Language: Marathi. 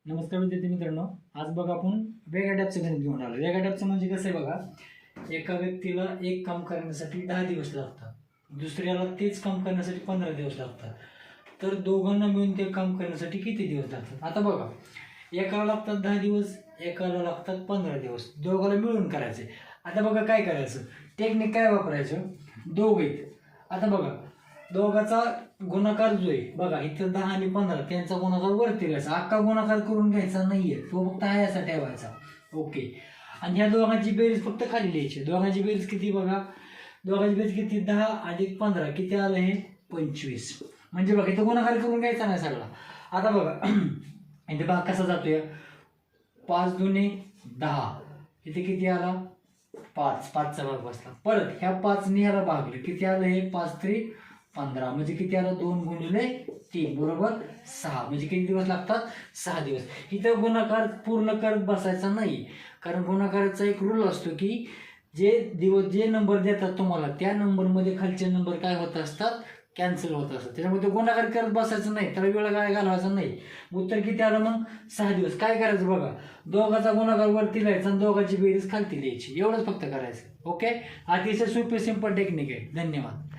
नमस्कार विद्यार्थी मित्रांनो, आज बघा आपण वेगळ्या टाईपचं गणित घेऊन आलो. वेगळ्या टाईपचं म्हणजे कसं आहे बघा, एका व्यक्तीला एक काम करण्यासाठी 10 दिवस लागतात, दुसऱ्याला तेच काम करण्यासाठी 15 दिवस लागतात. तर दोघांना मिळून ते काम करण्यासाठी किती दिवस लागतात? आता बघा, एकाला लागतात 10 दिवस, एकाला लागतात 15 दिवस, दोघाला मिळून करायचे. आता बघा काय करायचं, टेक्निक काय वापरायचं, दोघे आता बघा दोघाचा गुणाकार जो आहे बघा, इथं 10 आणि 15 त्यांचा गुणाकार वरती घ्यायचा, अख्खा गुणाकार करून घ्यायचा नाहीये, तो फक्त आहे असा ठेवायचा. ओके. आणि ह्या दोघांची बेरीज फक्त खाली लिहायची. दोघांची बेरीज किती बघा, दोघांची बेरीज किती, 10 अधिक 15 किती आलं, हे 25. म्हणजे बघा इथं गुणाकार करून घ्यायचा नाही सगळा. आता बघा इथे भाग कसा जातोय, 5 दुने 10, इथे किती आला 5, 5चा भाग बसला. परत ह्या 5ने ह्याला भागले, किती आलं, हे 5 3 15, म्हणजे किती आलं, 2 गुणिले 3 बरोबर 6. म्हणजे किती दिवस लागतात, 6 दिवस. इथं गुणाकार पूर्ण करत बसायचा नाही, कारण गुणाकाराचा एक रूल असतो की जे नंबर देतात तुम्हाला त्या नंबरमध्ये खालचे नंबर काय होत असतात, कॅन्सल होत असतात. त्याच्यामुळे गुणाकार करत बसायचं नाही, त्याला वेळ काय घालवायचा नाही. उत्तर किती आलं मग, 6 दिवस. काय करायचं बघा, दोघाचा गुणाकार वरती लिहायचा आणि दोघांची बेरीज खालती लिहायची, एवढंच फक्त करायचं. ओके. अतिशय सोपी सिंपल टेक्निक आहे. धन्यवाद.